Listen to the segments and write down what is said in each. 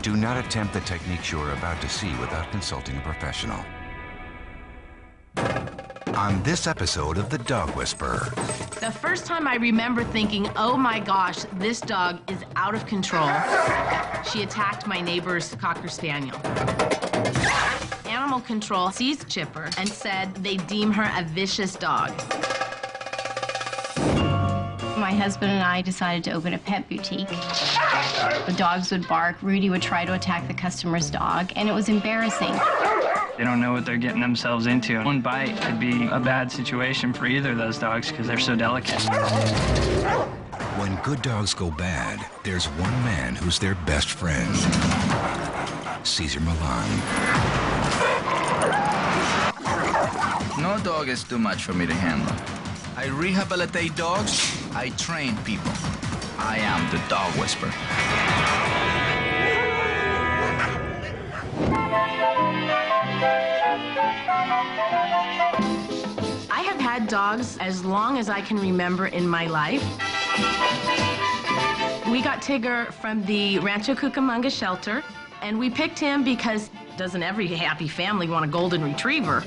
Do not attempt the techniques you are about to see without consulting a professional. On this episode of The Dog Whisperer. The first time I remember thinking, oh my gosh, this dog is out of control, she attacked my neighbor's Cocker Spaniel. Animal control sees Chipper and said they deem her a vicious dog. My husband and I decided to open a pet boutique. The dogs would bark, Rudy would try to attack the customer's dog, and it was embarrassing. They don't know what they're getting themselves into. One bite could be a bad situation for either of those dogs because they're so delicate. When good dogs go bad, there's one man who's their best friend. Cesar Millan. No dog is too much for me to handle. I rehabilitate dogs, I train people. I am the Dog Whisperer. I have had dogs as long as I can remember in my life. We got Tigger from the Rancho Cucamonga shelter, and we picked him because doesn't every happy family want a golden retriever?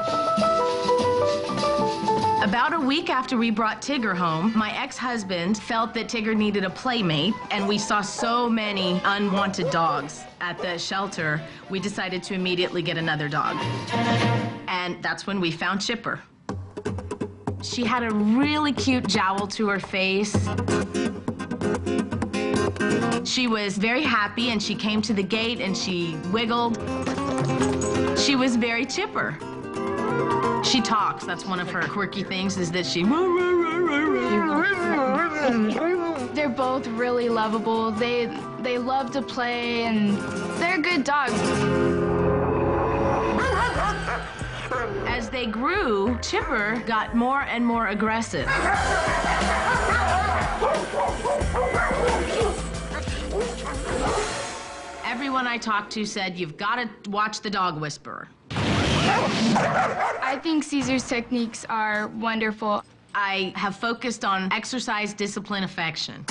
About a week after we brought Tigger home, my ex-husband felt that Tigger needed a playmate, and we saw so many unwanted dogs at the shelter, we decided to immediately get another dog. And that's when we found Chipper. She had a really cute jowl to her face. She was very happy, and she came to the gate, and she wiggled. She was very chipper. She talks. That's one of her quirky things, is that she... They're both really lovable. They love to play, and they're good dogs. As they grew, Chipper got more and more aggressive. Everyone I talked to said, you've got to watch The Dog Whisperer. I think Cesar's techniques are wonderful. I have focused on exercise, discipline, affection.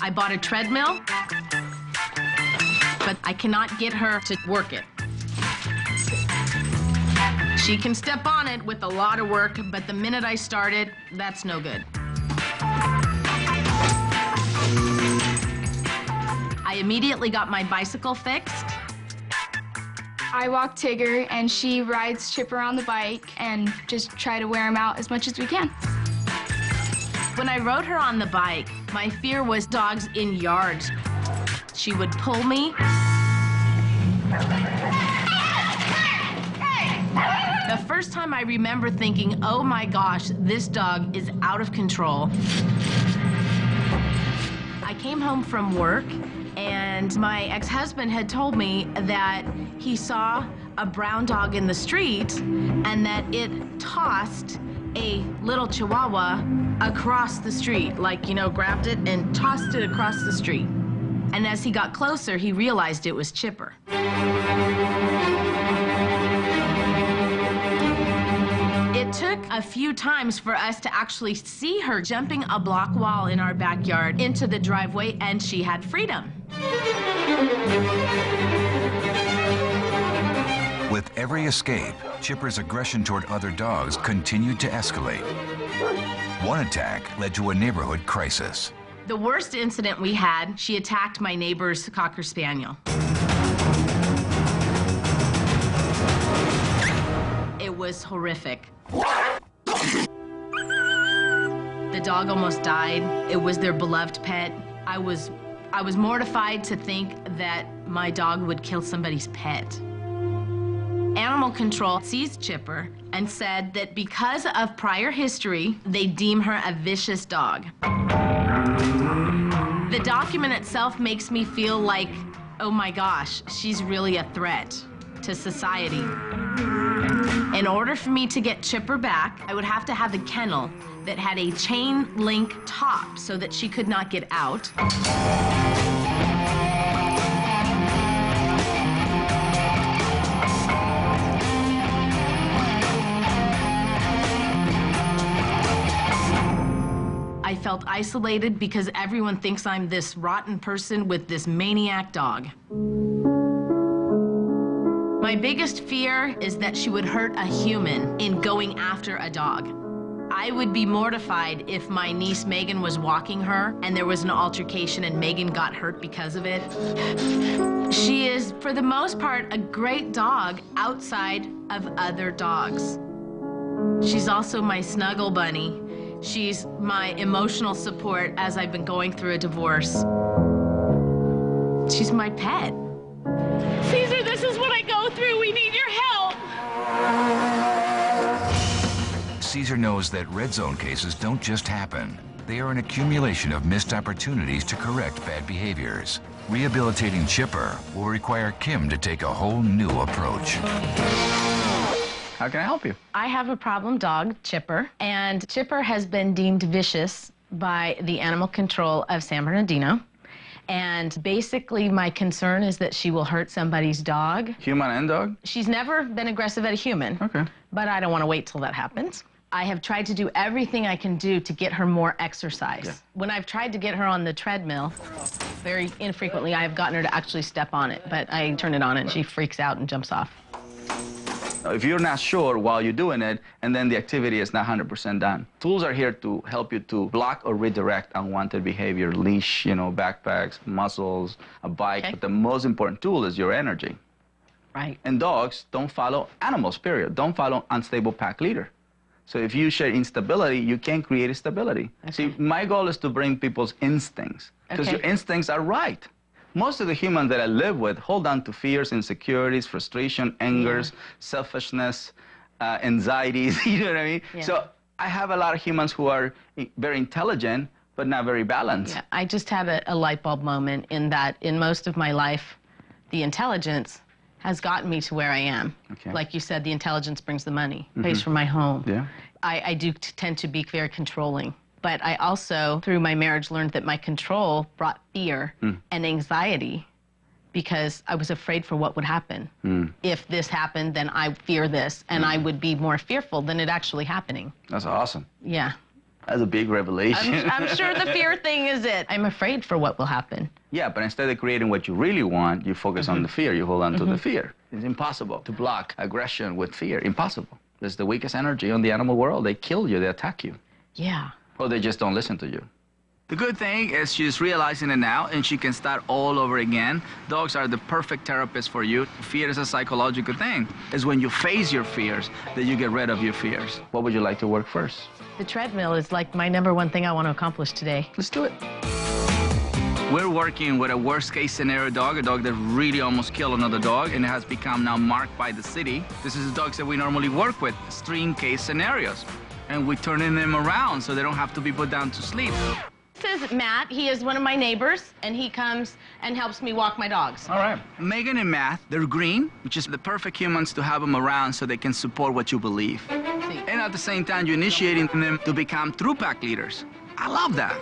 I bought a treadmill, but I cannot get her to work it. She can step on it with a lot of work, but the minute I started, that's no good. I immediately got my bicycle fixed. I walk Tigger, and she rides Chipper on the bike and just try to wear him out as much as we can. When I rode her on the bike, my fear was dogs in yards. She would pull me. The first time I remember thinking, oh my gosh, this dog is out of control. I came home from work, and my ex-husband had told me that he saw a brown dog in the street and that it tossed a little Chihuahua across the street, like, you know, grabbed it and tossed it across the street. And as he got closer, he realized it was Chipper. It took a few times for us to actually see her jumping a block wall in our backyard into the driveway, and she had freedom. With every escape, Chipper's aggression toward other dogs continued to escalate. One attack led to a neighborhood crisis. The worst incident we had, she attacked my neighbor's Cocker Spaniel. It was horrific. The dog almost died. It was their beloved pet. I was mortified to think that my dog would kill somebody's pet. Animal control seized Chipper and said that because of prior history, they deem her a vicious dog. The document itself makes me feel like, oh my gosh, she's really a threat to society. In order for me to get Chipper back, I would have to have a kennel that had a chain link top so that she could not get out. I felt isolated because everyone thinks I'm this rotten person with this maniac dog. My biggest fear is that she would hurt a human in going after a dog. I would be mortified if my niece Megan was walking her and there was an altercation and Megan got hurt because of it. She is, for the most part, a great dog outside of other dogs. She's also my snuggle bunny. She's my emotional support as I've been going through a divorce. She's my pet. Caesar, this is what I go through. We need your help. Caesar knows that red zone cases don't just happen. They are an accumulation of missed opportunities to correct bad behaviors. Rehabilitating Chipper will require Kim to take a whole new approach. How can I help you? I have a problem dog, Chipper, and Chipper has been deemed vicious by the animal control of San Bernardino. And basically, my concern is that she will hurt somebody's dog. Human and dog? She's never been aggressive at a human. Okay. But I don't want to wait till that happens. I have tried to do everything I can do to get her more exercise. Yeah. When I've tried to get her on the treadmill, very infrequently I have gotten her to actually step on it, but I turn it on and she freaks out and jumps off. If you're not sure while you're doing it, and then the activity is not 100% done, tools are here to help you to block or redirect unwanted behavior, leash, backpacks, muzzles, a bike. Okay. But the most important tool is your energy. Right. And dogs don't follow animals, period. Don't follow unstable pack leader. So if you share instability, you can't create stability. Okay. See, my goal is to bring people's instincts, because Okay. your instincts are right. Most of the humans that I live with hold on to fears, insecurities, frustration, angers, selfishness, anxieties, you know what I mean? Yeah. So I have a lot of humans who are very intelligent, but not very balanced. Yeah, I just had a light bulb moment in that in most of my life, the intelligence has gotten me to where I am. Okay. Like you said, the intelligence brings the money, pays for my home. Yeah. I do tend to be very controlling. But I also, through my marriage, learned that my control brought fear and anxiety because I was afraid for what would happen. If this happened, then I fear this, and I would be more fearful than it actually happening. That's awesome. Yeah. That's a big revelation. I'm sure the fear thing is it. I'm afraid for what will happen. Yeah, but instead of creating what you really want, you focus on the fear. You hold on to the fear. It's impossible to block aggression with fear. Impossible. It's the weakest energy on the animal world. They kill you. They attack you. Yeah. Or they just don't listen to you. The good thing is she's realizing it now, and she can start all over again. Dogs are the perfect therapist for you. Fear is a psychological thing. It's when you face your fears that you get rid of your fears. What would you like to work first? The treadmill is like my #1 thing I want to accomplish today. Let's do it. We're working with a worst-case scenario dog, a dog that really almost killed another dog, and it has become now marked by the city. This is the dogs that we normally work with, extreme case scenarios. And we're turning them around so they don't have to be put down to sleep. This is Matt. He is one of my neighbors, and he comes and helps me walk my dogs. All right. Megan and Matt, they're green, which is the perfect humans to have them around so they can support what you believe. And at the same time, you're initiating them to become true pack leaders. I love that.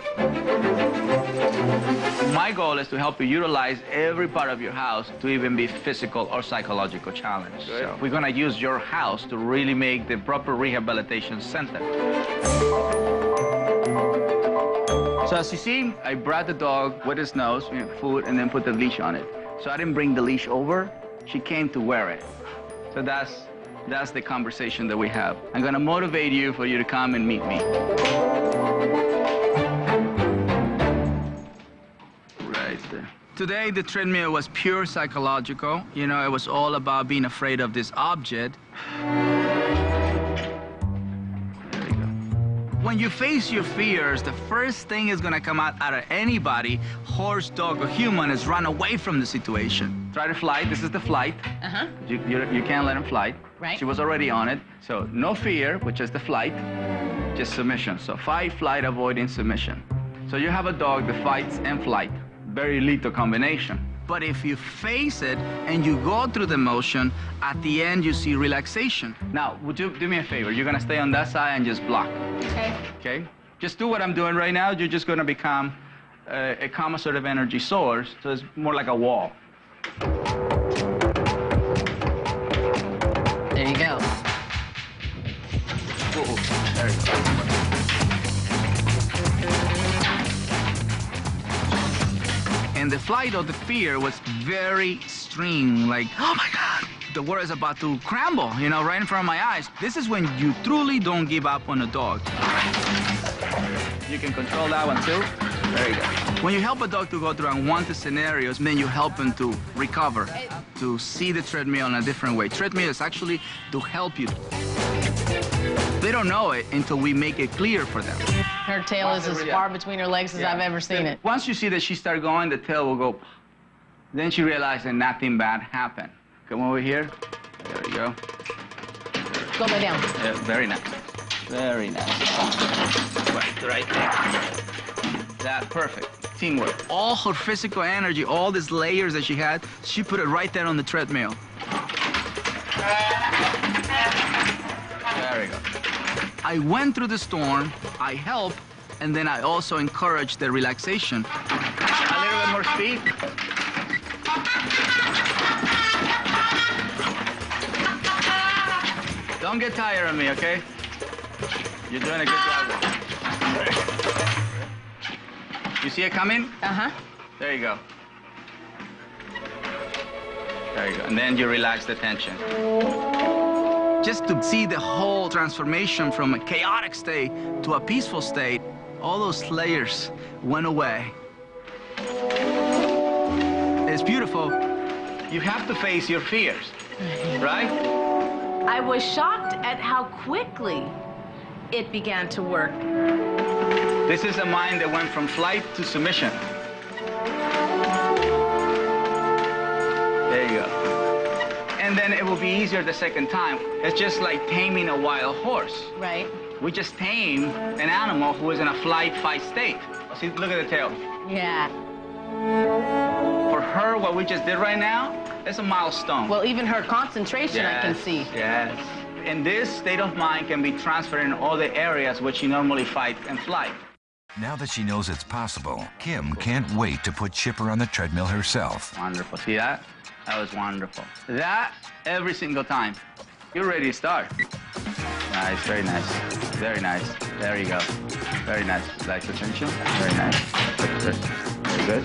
My goal is to help you utilize every part of your house to even be physical or psychological challenge. So we're going to use your house to really make the proper rehabilitation center. So as you see, I brought the dog with his nose, food, and then put the leash on it. So I didn't bring the leash over. She came to wear it. So that's the conversation that we have. I'm going to motivate you for you to come and meet me. Right there. Today, the treadmill was pure psychological. You know, it was all about being afraid of this object. When you face your fears, the first thing is going to come out of anybody, horse, dog, or human, is run away from the situation. Try to fly. This is the flight. Uh-huh. You can't let him fly. Right. She was already on it. So no fear, which is the flight, just submission. So fight, flight, avoiding, submission. So you have a dog that fights and flight. Very lethal combination. But if you face it and you go through the motion, at the end you see relaxation. Now, would you do me a favor? You're gonna stay on that side and just block. Okay. Okay? Just do what I'm doing right now. You're just gonna become a common sort of energy source. So it's more like a wall. There you go. There you go. And the flight of the fear was very extreme, like, oh my God, the world is about to crumble, you know, right in front of my eyes. This is when you truly don't give up on a dog. You can control that one too. There you go. When you help a dog to go through unwanted scenarios, then you help them to recover, to see the treadmill in a different way. Treadmill is actually to help you. They don't know it until we make it clear for them. Her tail is as far between her legs as I've ever seen it. Once you see that she started going, the tail will go. Then she realized that nothing bad happened. Come over here. There we go. Go lay down. Yeah, very nice. Very nice. Right there. That's perfect. Teamwork. All her physical energy, all these layers that she had, she put it right there on the treadmill. There we go. I went through the storm, I helped, and then I also encouraged the relaxation. A little bit more speed. Don't get tired of me, okay? You're doing a good job. You see it coming? Uh-huh. There you go. There you go. And then you relax the tension. Just to see the whole transformation from a chaotic state to a peaceful state, all those layers went away. It's beautiful. You have to face your fears, right? I was shocked at how quickly it began to work. This is a mind that went from flight to submission. There you go. And then it will be easier the second time. It's just like taming a wild horse. Right. We just tame an animal who is in a flight-fight state. See, look at the tail. Yeah. For her, what we just did right now, it's a milestone. Well, even her concentration, I can see. Yes. And this state of mind can be transferred in all the areas which you normally fight and flight. Now that she knows it's possible, Kim can't wait to put Chipper on the treadmill herself. Wonderful. See that? That was wonderful. That every single time. You're ready to start. Nice, very nice. Very nice. There you go. Very nice. Relax the tension. Very nice. Good. Very good.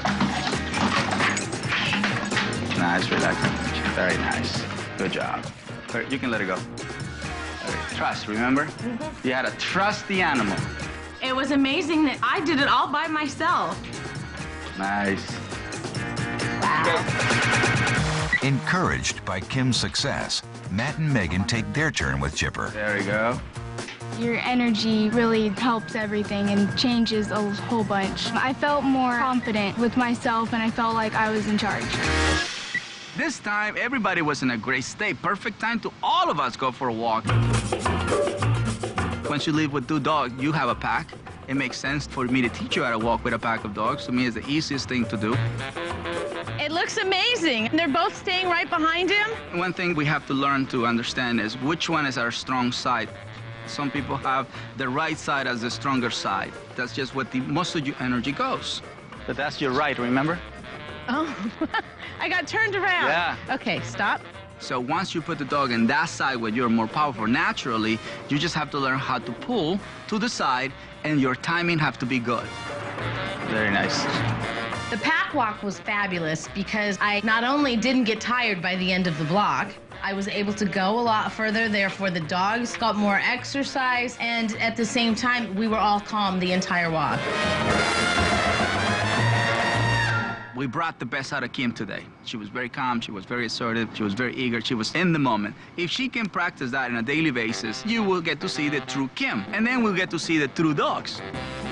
Nice, relax the tension. Very nice. Good job. You can let it go. Trust, remember? Mm-hmm. You had to trust the animal. It was amazing that I did it all by myself. Nice. Wow. Encouraged by Kim's success, Matt and Megan take their turn with Chipper. There we go. Your energy really helps everything and changes a whole bunch. I felt more confident with myself and I felt like I was in charge. This time, everybody was in a great state. Perfect time to all of us go for a walk. Once you live with 2 dogs, you have a pack. It makes sense for me to teach you how to walk with a pack of dogs. To me, it's the easiest thing to do. It looks amazing. They're both staying right behind him. One thing we have to learn to understand is which one is our strong side. Some people have the right side as the stronger side. That's just what most of your energy goes. But that's your right, remember? Oh, I got turned around. Yeah. Okay, stop. So once you put the dog in that side where you're more powerful naturally, you just have to learn how to pull to the side and your timing have to be good. Very nice. The pack walk was fabulous because I not only didn't get tired by the end of the block, I was able to go a lot further, therefore the dogs got more exercise, and at the same time, we were all calm the entire walk. We brought the best out of Kim today. She was very calm, she was very assertive, she was very eager, she was in the moment. If she can practice that on a daily basis, you will get to see the true Kim. And then we'll get to see the true dogs.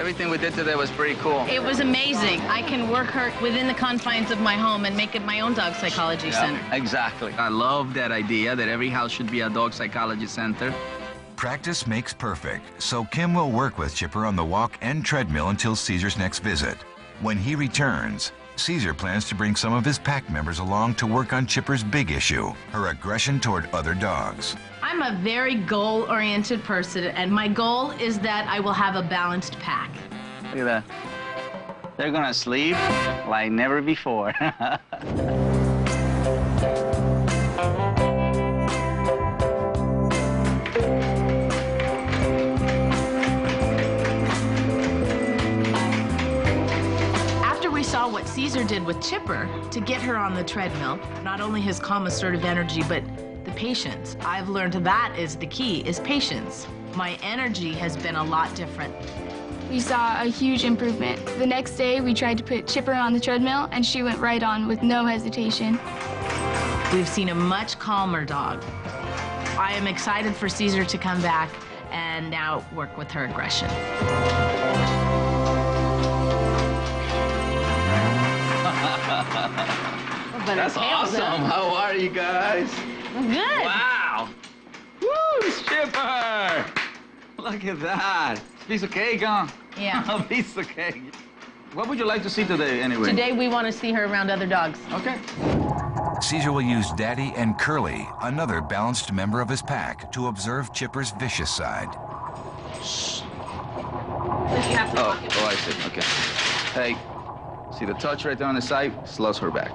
Everything we did today was pretty cool. It was amazing. I can work her within the confines of my home and make it my own dog psychology center. Exactly. I love that idea that every house should be a dog psychology center. Practice makes perfect, so Kim will work with Chipper on the walk and treadmill until Caesar's next visit. When he returns, Caesar plans to bring some of his pack members along to work on Chipper's big issue, her aggression toward other dogs. I'm a very goal-oriented person, and my goal is that I will have a balanced pack. Look at that. They're gonna sleep like never before. what Caesar did with Chipper to get her on the treadmill, not only his calm, assertive energy, but the patience. I've learned that is the key, is patience. My energy has been a lot different. We saw a huge improvement. The next day, we tried to put Chipper on the treadmill, and she went right on with no hesitation. We've seen a much calmer dog. I am excited for Caesar to come back and now work with her aggression. That's awesome. How are you guys? Good. Wow. Woo, Chipper. Look at that. Piece of cake, huh? Yeah. A piece of cake. What would you like to see today, anyway? Today we want to see her around other dogs. Okay. Caesar will use Daddy and Curly, another balanced member of his pack, to observe Chipper's vicious side. Oh, I see. Okay. Hey, see the touch right there on the side? Slows her back.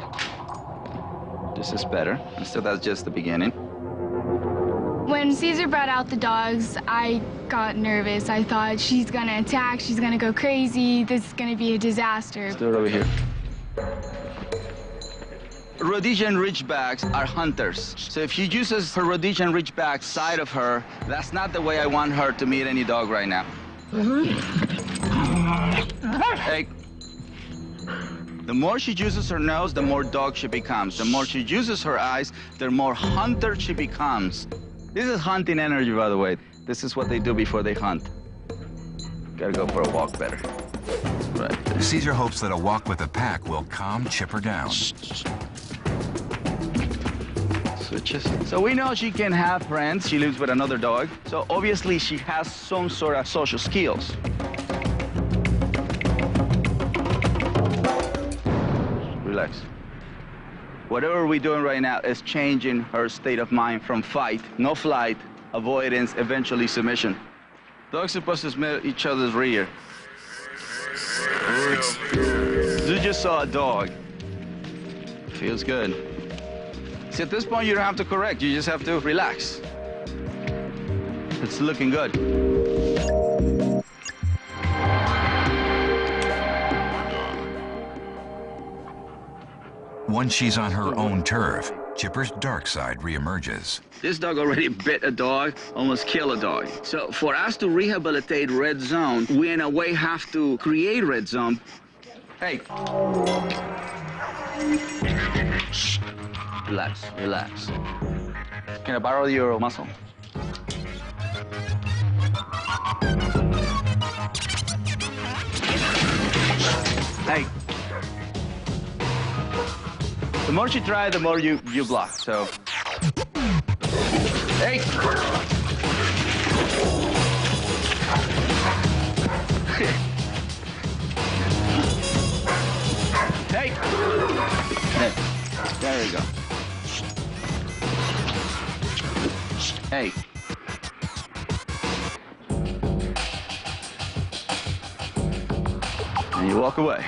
This is better. And so that's just the beginning. When Caesar brought out the dogs, I got nervous. I thought, she's gonna attack, she's gonna go crazy, this is gonna be a disaster. Let's do it over here. Rhodesian Ridgebacks are hunters. So if she uses her Rhodesian Ridgeback side of her, that's not the way I want her to meet any dog right now. Hey. The more she uses her nose, the more dog she becomes. The more she uses her eyes, the more hunter she becomes. This is hunting energy, by the way. This is what they do before they hunt. Gotta go for a walk better. Right there. Caesar hopes that a walk with the pack will calm Chipper down. Switches. So we know she can have friends. She lives with another dog. So obviously she has some sort of social skills. Relax. Whatever we're doing right now is changing her state of mind from fight, no flight, avoidance, eventually submission. Dogs are supposed to smell each other's rear. You just saw a dog. Feels good. See, at this point, you don't have to correct. You just have to relax. It's looking good. Once she's on her own turf, Chipper's dark side reemerges. This dog already bit a dog, almost killed a dog. So for us to rehabilitate red zone, we in a way have to create red zone. Hey. Shh. Relax, relax. Can I borrow your muscle? Hey. The more you try, the more you block, so. Hey! Hey! Hey, there you go. Hey. And you walk away.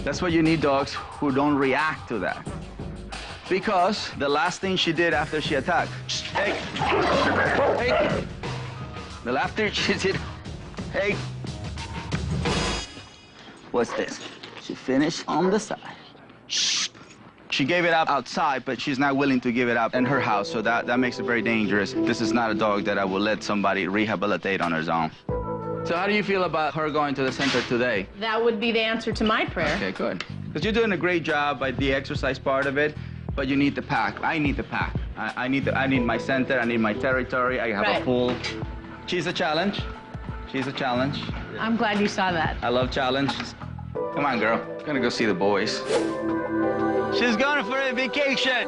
That's why you need dogs who don't react to that. Because the last thing she did after she attacked, hey, hey, the last thing she did, hey, what's this? She finished on the side. She gave it up outside, but she's not willing to give it up in her house, so that makes it very dangerous. This is not a dog that I will let somebody rehabilitate on her own. So how do you feel about her going to the center today? That would be the answer to my prayer. Okay, good. Because you're doing a great job by the exercise part of it, but you need the pack. I need the pack. I need my center, I need my territory, I have a pool. She's a challenge. She's a challenge. I'm glad you saw that. I love challenges. Come on, girl. I'm gonna go see the boys. She's going for a vacation.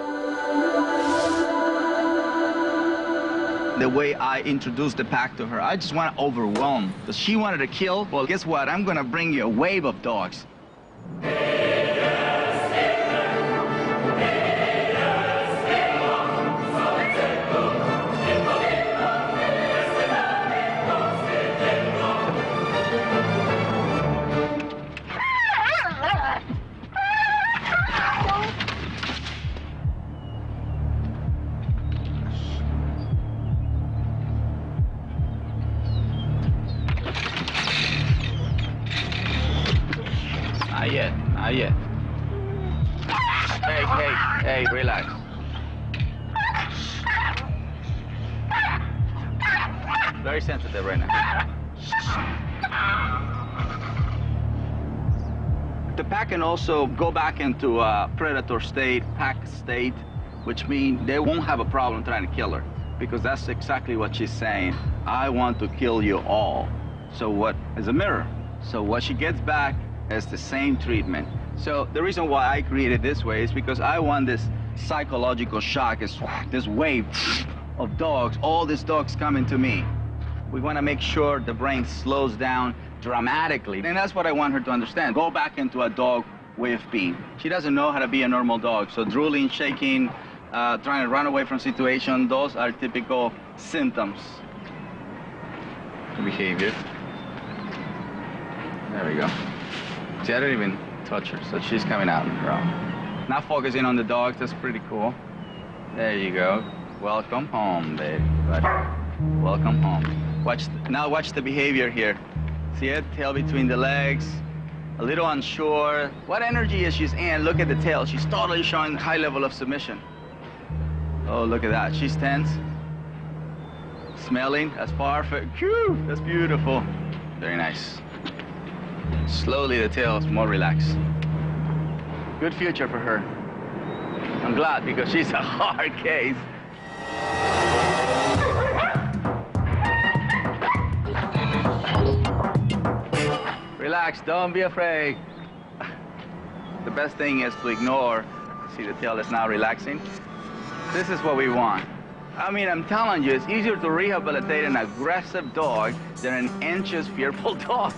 The way I introduced the pack to her, I just want to overwhelm. Because she wanted to kill, well, guess what? I'm going to bring you a wave of dogs. Not yet. Hey, relax. Very sensitive right now. The pack can also go back into a predator state, pack state, which means they won't have a problem trying to kill her, because that's exactly what she's saying. I want to kill you all. So what is a mirror? So what she gets back is the same treatment. So the reason why I created this way is because I want this psychological shock, this wave of dogs, all these dogs coming to me. We want to make sure the brain slows down dramatically. And that's what I want her to understand. Go back into a dog way of being. She doesn't know how to be a normal dog. So drooling, shaking, trying to run away from situation, those are typical symptoms. Behavior. There we go. See, I didn't even touch her, so she's coming out on her own. Not focusing on the dogs, that's pretty cool. There you go. Welcome home, baby. Welcome home. Now watch the behavior here. See it? Tail between the legs. A little unsure. What energy is she in? Look at the tail. She's totally showing high level of submission. Oh, look at that. She's tense. Smelling. That's perfect. Phew, that's beautiful. Very nice. Slowly the tail is more relaxed. Good future for her. I'm glad, because she's a hard case. Relax, don't be afraid. The best thing is to ignore. See, the tail is now relaxing. This is what we want. I mean, I'm telling you, it's easier to rehabilitate an aggressive dog than an anxious, fearful dog.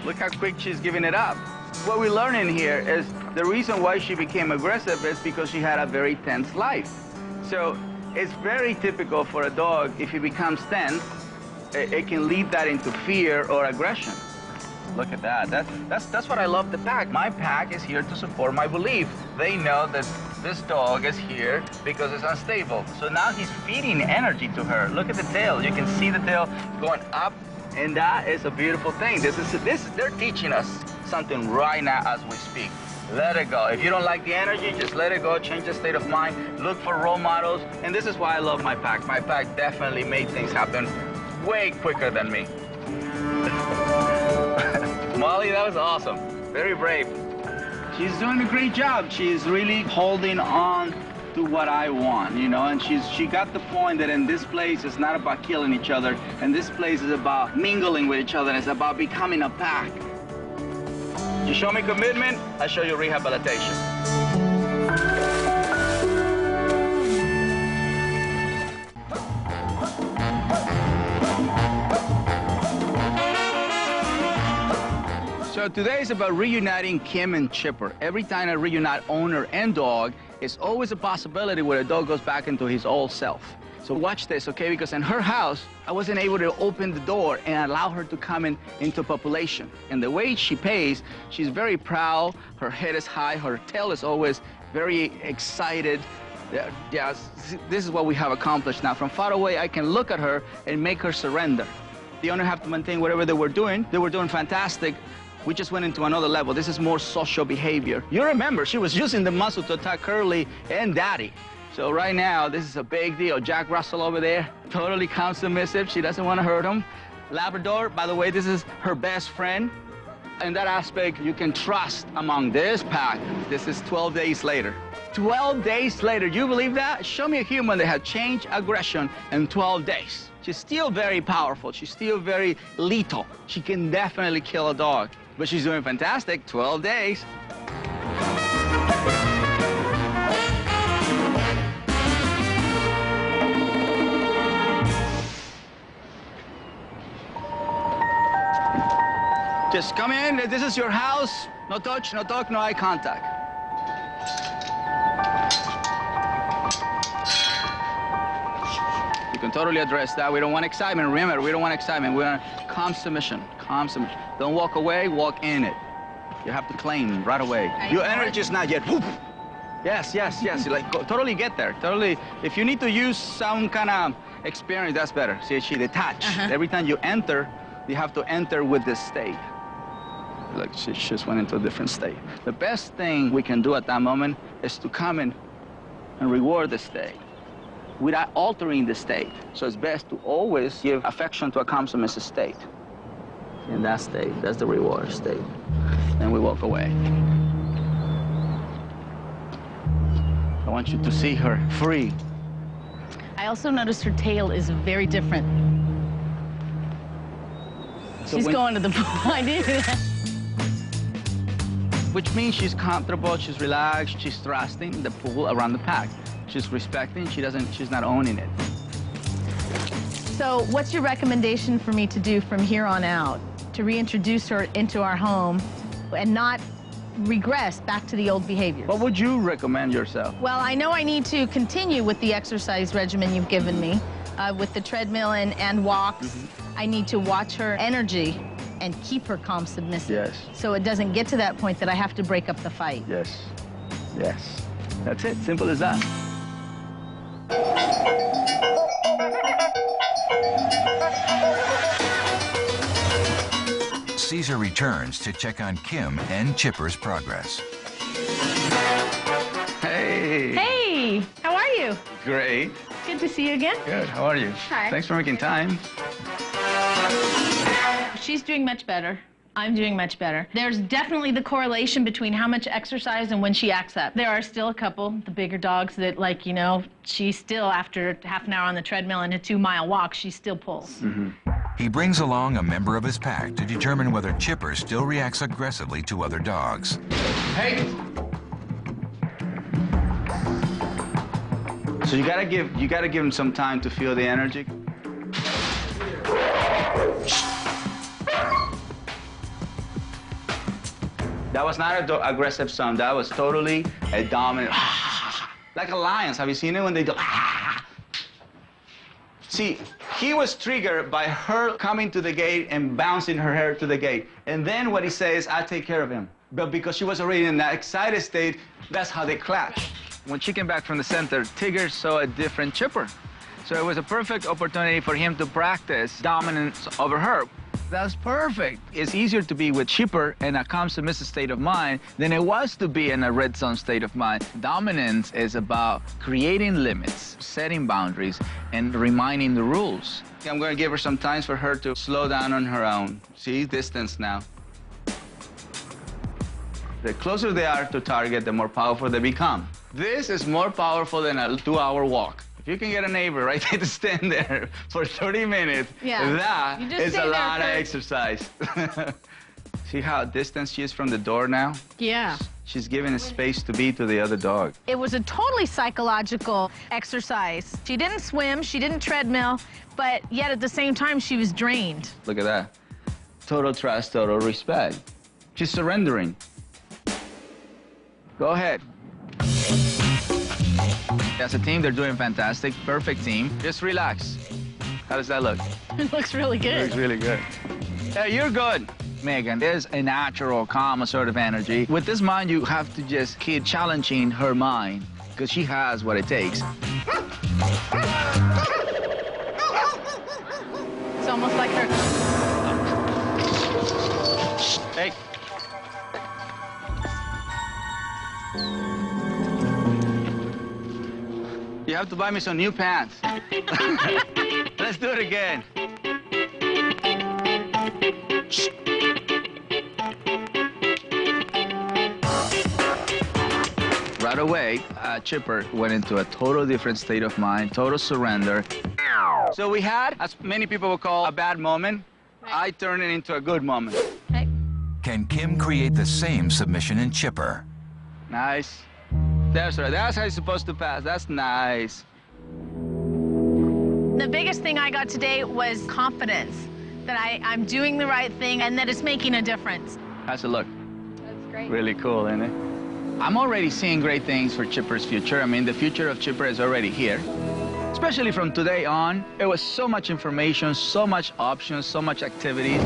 Look how quick she's giving it up. What we're learning here is the reason why she became aggressive is because she had a very tense life. So it's very typical for a dog, if he becomes tense, it can lead that into fear or aggression. Look at that. That's what I love the pack. My pack is here to support my belief. They know that this dog is here because it's unstable. So now he's feeding energy to her. Look at the tail. You can see the tail going up, and that is a beautiful thing. They're teaching us something right now as we speak. Let it go. If you don't like the energy, just let it go. Change the state of mind. Look for role models. And this is why I love my pack. My pack definitely made things happen way quicker than me. Molly, that was awesome. Very brave. She's doing a great job. She's really holding on to what I want, you know, and she got the point that in this place it's not about killing each other, and this place is about mingling with each other, and it's about becoming a pack. You show me commitment, I show you rehabilitation. So today is about reuniting Kim and Chipper. Every time I reunite owner and dog, it's always a possibility where a dog goes back into his old self. So watch this, okay? Because in her house, I wasn't able to open the door and allow her to come into population. And the way she pays, she's very proud, her head is high, her tail is always very excited. Yeah, this is what we have accomplished now. From far away, I can look at her and make her surrender. The owner have to maintain whatever they were doing. They were doing fantastic. We just went into another level. This is more social behavior. You remember, she was using the muscle to attack Curly and Daddy. So right now, this is a big deal. Jack Russell over there, totally calm, submissive. She doesn't want to hurt him. Labrador, by the way, this is her best friend. In that aspect, you can trust among this pack. This is 12 days later. 12 days later, you believe that? Show me a human that had changed aggression in 12 days. She's still very powerful. She's still very lethal. She can definitely kill a dog. But she's doing fantastic, 12 days. Just come in, this is your house. No touch, no talk, no eye contact. You can totally address that. We don't want excitement. Remember, we don't want excitement. We want calm submission. Calm submission. Don't walk away, walk in it. You have to claim right away. Your energy is not yet. Whoop. Yes, yes, yes. Like, totally get there. Totally. If you need to use some kind of experience, that's better. See, she detached. Every time you enter, you have to enter with this state. Look, she just went into a different state. The best thing we can do at that moment is to come in and reward the state without altering the state. So it's best to always give affection to a calm, submissive state. In that state, that's the reward state. Then we walk away. I want you to see her free. I also noticed her tail is very different. So She's going to the pool. I knew that. Which means she's comfortable, she's relaxed, she's trusting the pool around the pack. She's respecting, she's not owning it. So what's your recommendation for me to do from here on out to reintroduce her into our home and not regress back to the old behaviors? What would you recommend yourself? Well, I know I need to continue with the exercise regimen you've given me, with the treadmill and walks. Mm-hmm. I need to watch her energy and keep her calm, submissive. Yes. So it doesn't get to that point that I have to break up the fight. Yes. Yes. That's it. Simple as that. Caesar returns to check on Kim and Chipper's progress. Hey. Hey, how are you? Great. Good to see you again. Good. How are you? Hi. Thanks for making time. She's doing much better. I'm doing much better. There's definitely the correlation between how much exercise and when she acts up. There are still a couple, the bigger dogs that, like, you know, she still, after half an hour on the treadmill and a 2-mile walk, she still pulls. Mm-hmm. He brings along a member of his pack to determine whether Chipper still reacts aggressively to other dogs. Hey! So you gotta give him some time to feel the energy. That was not an aggressive sound. That was totally a dominant, like a lion's. Have you seen it when they do? See, he was triggered by her coming to the gate and bouncing her hair to the gate. And then what he says, I take care of him. But because she was already in that excited state, that's how they clash. When she came back from the center, Tigger saw a different Chipper. So it was a perfect opportunity for him to practice dominance over her. That's perfect. It's easier to be with Chipper in a calm, submissive state of mind than it was to be in a red zone state of mind. Dominance is about creating limits, setting boundaries, and reminding the rules. I'm going to give her some time for her to slow down on her own. See, distance now. The closer they are to target, the more powerful they become. This is more powerful than a 2-hour walk. If you can get a neighbor right there to stand there for 30 minutes, that is a lot of exercise. See how distant she is from the door now? Yeah. She's giving a space to be to the other dog. It was a totally psychological exercise. She didn't swim, she didn't treadmill, but yet at the same time, she was drained. Look at that. Total trust, total respect. She's surrendering. Go ahead. As a team, they're doing fantastic. Perfect team. Just relax. How does that look? It looks really good. It looks really good. Hey, you're good. Megan, there's a natural, calm sort of energy. With this mind, you have to just keep challenging her mind, because she has what it takes. It's almost like her... Hey. You have to buy me some new pants. Let's do it again. Right away, Chipper went into a total different state of mind, total surrender. So we had, as many people would call, a bad moment. I turned it into a good moment. Okay. Can Kim create the same submission in Chipper? Nice. That's right. That's how you're supposed to pass. That's nice. The biggest thing I got today was confidence, that I'm doing the right thing and that it's making a difference. How's it look? That's great. Really cool, isn't it? I'm already seeing great things for Chipper's future. I mean, the future of Chipper is already here. Especially from today on, it was so much information, so much options, so much activity.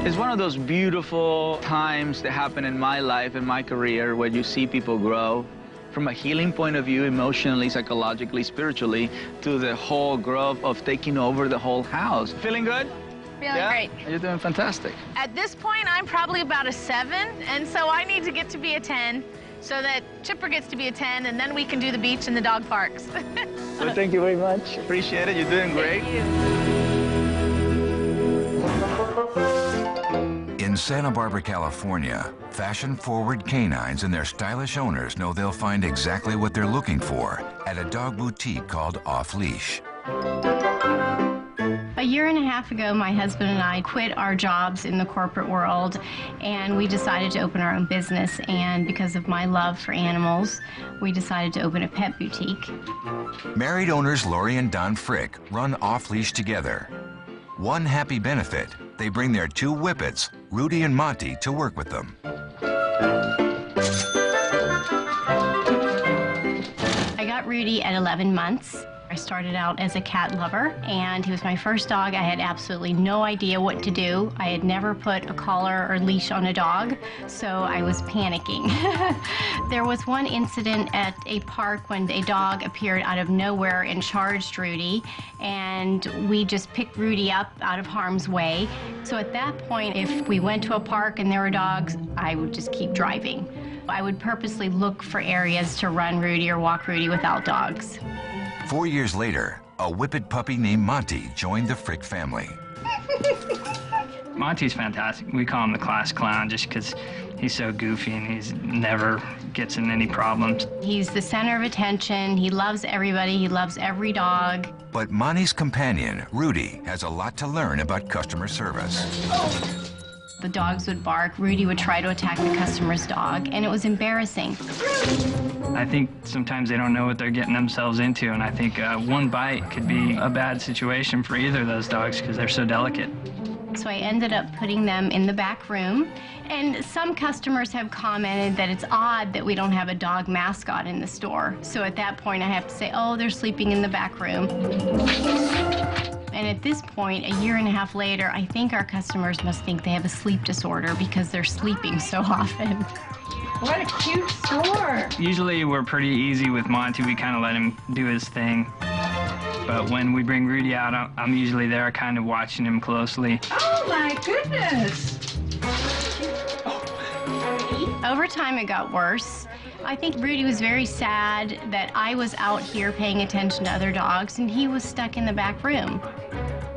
It's one of those beautiful times that happen in my life, in my career, where you see people grow from a healing point of view, emotionally, psychologically, spiritually, to the whole growth of taking over the whole house. Feeling good? Feeling Yeah? great. You're doing fantastic. At this point, I'm probably about a 7, and so I need to get to be a 10 so that Chipper gets to be a 10, and then we can do the beach and the dog parks. Well, thank you very much. Appreciate it. You're doing great. Thank you. In Santa Barbara, California, fashion-forward canines and their stylish owners know they'll find exactly what they're looking for at a dog boutique called Off Leash. A year and a half ago, my husband and I quit our jobs in the corporate world, and we decided to open our own business. And because of my love for animals, we decided to open a pet boutique. Married owners Lori and Don Frick run Off Leash together. One happy benefit, they bring their 2 whippets, Rudy and Monty, to work with them. I got Rudy at 11 months. I started out as a cat lover, and he was my first dog. I had absolutely no idea what to do. I had never put a collar or leash on a dog, so I was panicking. There was one incident at a park when a dog appeared out of nowhere and charged Rudy, and we just picked Rudy up out of harm's way. So at that point, if we went to a park and there were dogs, I would just keep driving. I would purposely look for areas to run Rudy or walk Rudy without dogs. 4 years later, a whippet puppy named Monty joined the Frick family. Monty's fantastic. We call him the class clown just because he's so goofy and he's never gets in any problems. He's the center of attention. He loves everybody. He loves every dog. But Monty's companion, Rudy, has a lot to learn about customer service. The dogs would bark. Rudy would try to attack the customer's dog, and it was embarrassing. I think sometimes they don't know what they're getting themselves into, and I think one bite could be a bad situation for either of those dogs because they're so delicate. So I ended up putting them in the back room, and some customers have commented that it's odd that we don't have a dog mascot in the store. So at that point, I have to say, oh, they're sleeping in the back room. And at this point, a year and a half later, I think our customers must think they have a sleep disorder because they're sleeping so often. What a cute store. Usually we're pretty easy with Monty. We kind of let him do his thing. But when we bring Rudy out, I'm usually there kind of watching him closely. Oh my goodness. Over time, it got worse. I think Rudy was very sad that I was out here paying attention to other dogs, and he was stuck in the back room.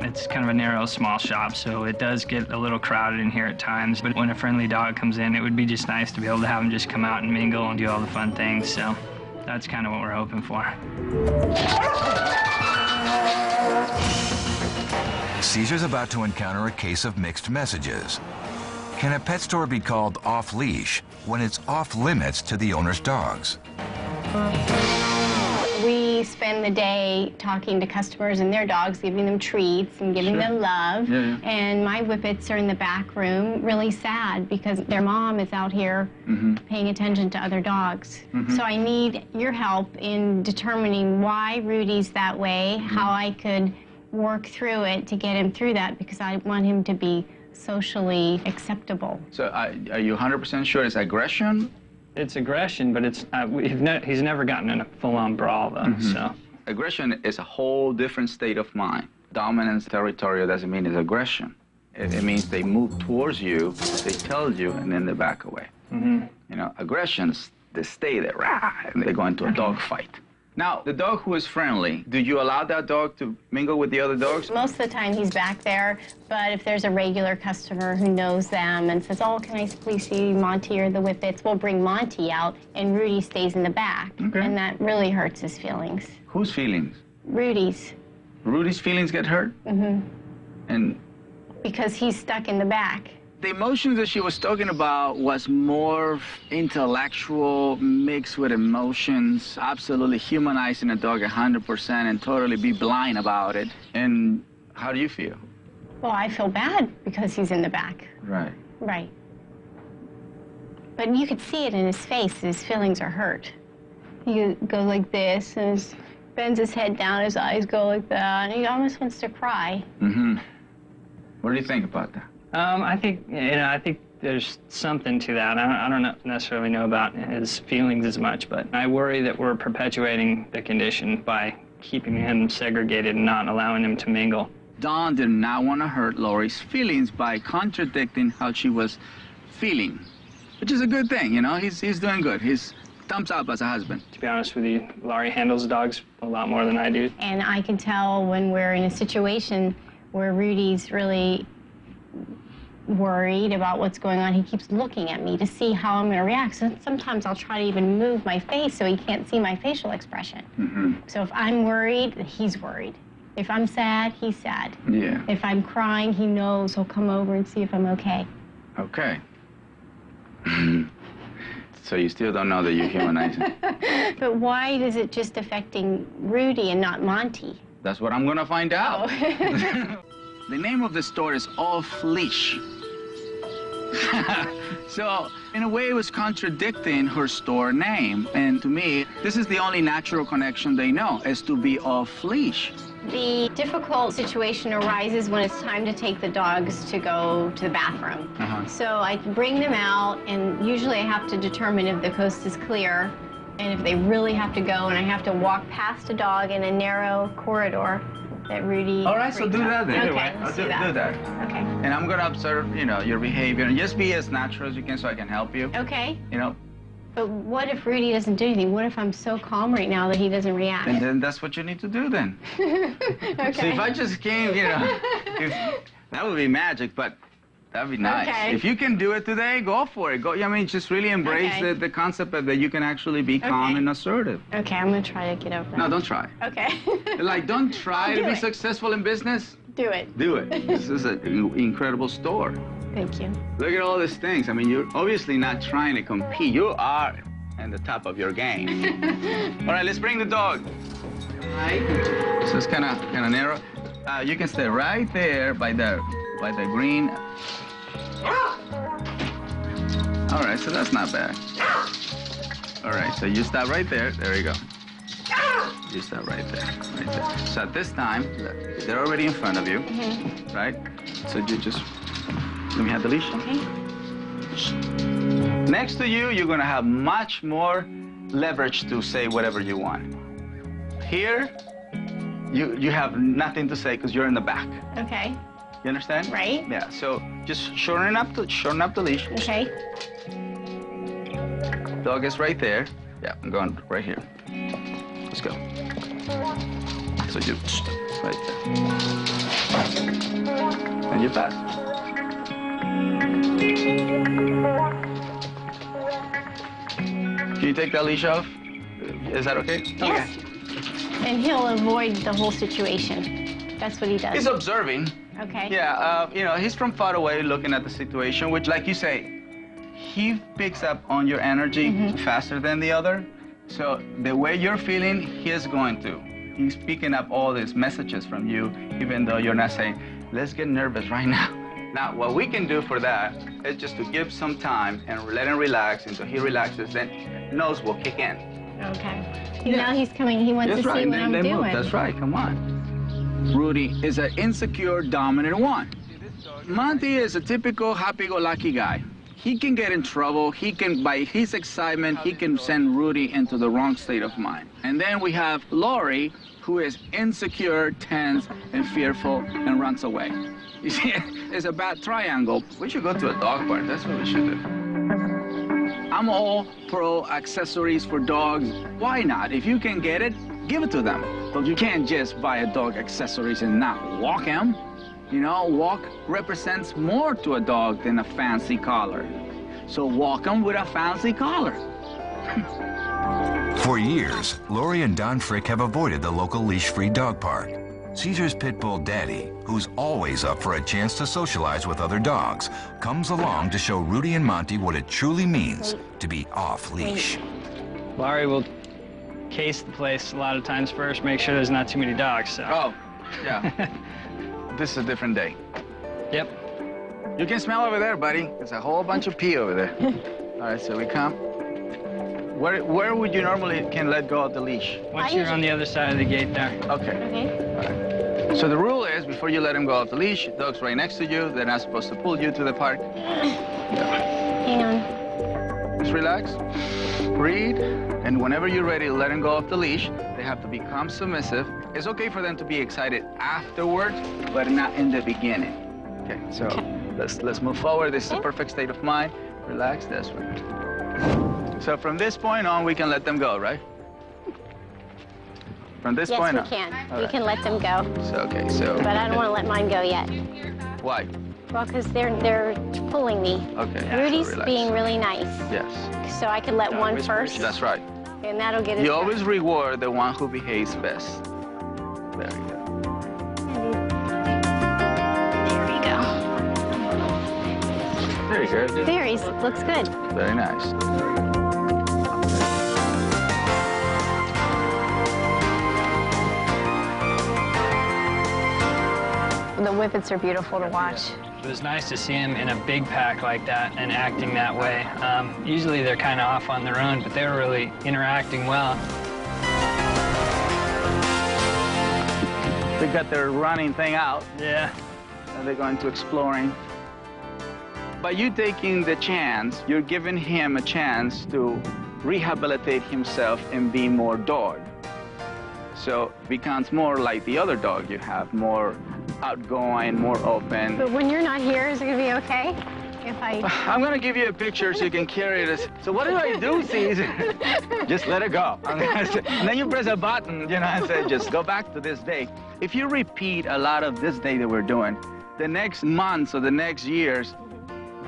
It's kind of a narrow, small shop, so it does get a little crowded in here at times. But when a friendly dog comes in, it would be just nice to be able to have him just come out and mingle and do all the fun things. So that's kind of what we're hoping for. Caesar's about to encounter a case of mixed messages. Can a pet store be called off-leash when it's off-limits to the owner's dogs? We spend the day talking to customers and their dogs, giving them treats and giving them love. Yeah. And my whippets are in the back room, really sad because their mom is out here paying attention to other dogs. So I need your help in determining why Rudy's that way, how I could work through it to get him through that, because I want him to be socially acceptable. So are you 100% sure it's aggression? It's aggression, but it's he's never gotten in a full-on brawl, though, so. Aggression is a whole different state of mind. Dominance, territorial doesn't mean it's aggression. It means they move towards you, they tell you, and then they back away. You know, aggressions, they stay there, rah, and they go into a dog fight. Now, the dog who is friendly, do you allow that dog to mingle with the other dogs? Most of the time he's back there, but if there's a regular customer who knows them and says, oh, can I please see Monty or the whippets, we'll bring Monty out, and Rudy stays in the back. Okay. And that really hurts his feelings. Whose feelings? Rudy's. Rudy's feelings get hurt? And Because he's stuck in the back. the emotions that she was talking about was more intellectual mixed with emotions, absolutely humanizing a dog 100% and totally be blind about it. And how do you feel? Well, I feel bad because he's in the back. Right. Right. But you could see it in his face. His feelings are hurt. He goes like this and bends his head down, his eyes go like that, and he almost wants to cry. What do you think about that? I think, I think there's something to that. I don't necessarily know about his feelings as much, but I worry that we're perpetuating the condition by keeping him segregated and not allowing him to mingle. Dawn did not want to hurt Lori's feelings by contradicting how she was feeling, which is a good thing, you know. He's doing good. He's thumbs up as a husband. To be honest with you, Laurie handles dogs a lot more than I do. And I can tell when we're in a situation where Rudy's really worried about what's going on. He keeps looking at me to see how I'm going to react. So sometimes I'll try to even move my face so he can't see my facial expression. Mm-hmm. So if I'm worried, he's worried. If I'm sad, he's sad. Yeah. If I'm crying, he knows. He'll come over and see if I'm okay. Okay. So you still don't know that you're humanizing. But why is it just affecting Rudy and not Monty? That's what I'm gonna find out. Oh. The name of the store is Off Leash. So, in a way, it was contradicting her store name. And to me, this is the only natural connection they know, is to be off leash. The difficult situation arises when it's time to take the dogs to go to the bathroom. So I bring them out, and usually I have to determine if the coast is clear, and if they really have to go, and I have to walk past a dog in a narrow corridor that Rudy... All right, so do that then. Okay, let's do that. Do that. Okay. And I'm gonna observe, you know, your behavior, and just be as natural as you can so I can help you. Okay. You know? But what if Rudy doesn't do anything? What if I'm so calm right now that he doesn't react? And then that's what you need to do then. Okay. So if I just came, you know, that would be magic, but that'd be nice. Okay. If you can do it today, go for it. Go. I mean, just really embrace Okay. the concept that you can actually be calm Okay. and assertive. Okay, I'm gonna try to get over that. No, don't try. Okay. Like, don't try I'll to do be it. successful in business. Do it. Do it. This is an incredible store. Thank you. Look at all these things. I mean, you're obviously not trying to compete. You are at the top of your game. All right, let's bring the dog. Right. So it's kind of narrow. You can stay right there by the green. All right, so that's not bad. All right, so you stop right there. There you go. You stop right there, right there. So at this time, they're already in front of you, right? So you just, let me have the leash. Okay. Next to you, you're gonna have much more leverage to say whatever you want. Here, you have nothing to say because you're in the back. Okay. You understand? Right. Yeah. So just shorten up the leash. Okay. Dog is right there. Yeah, I'm going right here. Let's go. So you right there. And you pass. Can you take that leash off? Is that okay? Yes. And he'll avoid the whole situation. That's what he does. He's observing. Okay. Yeah, you know, he's from far away looking at the situation, which, like you say, he picks up on your energy faster than the other. So the way you're feeling, he's going to. He's picking up all these messages from you, even though you're not saying, let's get nervous right now. Now, what we can do for that is just to give some time and let him relax. Until he relaxes, then nose will kick in. Okay. Yeah. Now he's coming. He wants That's to right. see what I'm Then doing. move. That's right. Come on. Rudy is an insecure, dominant one. Monty is a typical happy-go-lucky guy. He can get in trouble. He can, by his excitement, he can send Rudy into the wrong state of mind. And then we have Lori, who is insecure, tense, and fearful, and runs away. You see, it's a bad triangle. We should go to a dog park. That's what we should do. I'm all pro accessories for dogs. Why not? If you can get it, give it to them. But you can't just buy a dog accessories and not walk him. You know, walk represents more to a dog than a fancy collar. So walk him with a fancy collar. For years, Lori and Don Frick have avoided the local leash-free dog park. Caesar's pit bull Daddy, who's always up for a chance to socialize with other dogs, comes along to show Rudy and Monty what it truly means to be off-leash. Laurie will case the place a lot of times first, make sure there's not too many dogs. So. Oh, yeah. This is a different day. Yep. You can smell over there, buddy. There's a whole bunch of pee over there. All right, so we come. Where would you normally can let go of the leash? Once you're on the other side of the gate there. Okay. Okay. All right. So the rule is, before you let him go off the leash, dog's right next to you. They're not supposed to pull you to the park. Hang on. Just relax, breathe, and whenever you're ready to let him go off the leash, they have to become submissive. It's okay for them to be excited afterwards, but not in the beginning. Okay, so let's move forward. This is a perfect state of mind. Relax this way. So from this point on, we can let them go, right? From this point on. Yes, we can. All We right. can let them go. So, okay, so. But I don't want to let mine go yet. Why? Well, because they're pulling me. Okay. Rudy's so relax. being really nice. Yes. So I can let one first, That's right. and that'll get it. You always reward the one who behaves best. There you go. There we go. Very good. There, he looks good. Very nice. The Whippets are beautiful to watch. It was nice to see him in a big pack like that and acting that way. Usually they're kind of off on their own, but they were really interacting well. They got their running thing out, Yeah. and they're going to exploring. By you taking the chance, you're giving him a chance to rehabilitate himself and be more dog. So becomes more like the other dog you have, more outgoing, more open. But when you're not here, is it gonna be okay? If I... I'm gonna give you a picture so you can carry this. So what do I do, Caesar? Just let it go. And then you press a button, you know, and say, just go back to this day. If you repeat a lot of this day that we're doing, the next months or the next years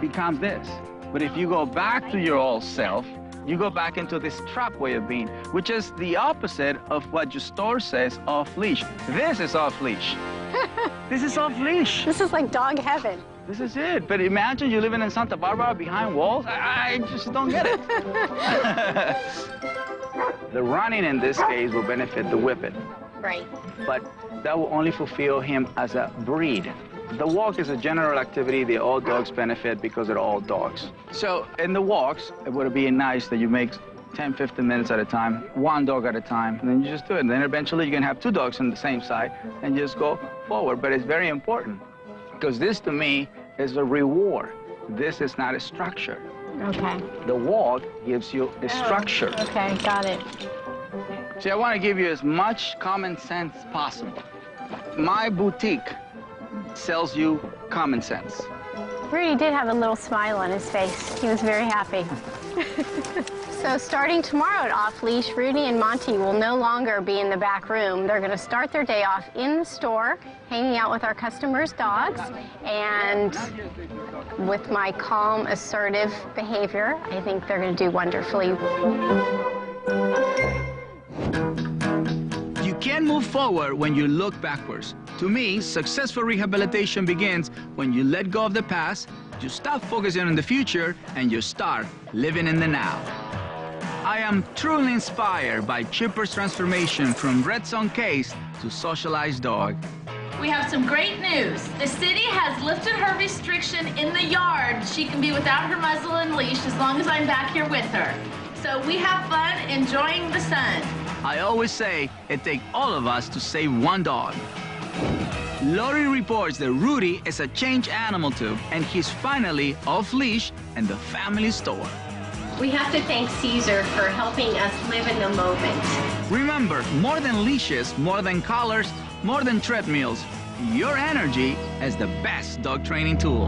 becomes this. But if you go back to your old self, you go back into this trap way of being, which is the opposite of what your store says off leash. This is off leash. This is off leash. This is like dog heaven. This is it. But imagine you living in Santa Barbara behind walls. I just don't get it. The running in this case will benefit the Whippet, Right. but that will only fulfill him as a breed. The walk is a general activity that all dogs benefit because they're all dogs. So in the walks, it would be nice that you make 10, 15 minutes at a time, one dog at a time, and then you just do it. And then eventually you can have two dogs on the same side and just go forward. But it's very important because this to me is a reward. This is not a structure. Okay. The walk gives you a structure. Okay, got it. See, I want to give you as much common sense possible. My boutique sells you common sense. Rudy did have a little smile on his face. He was very happy. So starting tomorrow at Off Leash, Rudy and Monty will no longer be in the back room. They're going to start their day off in the store, hanging out with our customers' dogs, and with my calm, assertive behavior, I think they're going to do wonderfully. You can't move forward when you look backwards. To me, successful rehabilitation begins when you let go of the past, you stop focusing on the future, and you start living in the now. I am truly inspired by Chipper's transformation from red zone case to socialized dog. We have some great news. The city has lifted her restriction in the yard. She can be without her muzzle and leash as long as I'm back here with her. So we have fun enjoying the sun. I always say it takes all of us to save one dog. Lori reports that Rudy is a changed animal too, and he's finally off leash in the family store. We have to thank Caesar for helping us live in the moment. Remember, more than leashes, more than collars, more than treadmills, your energy is the best dog training tool.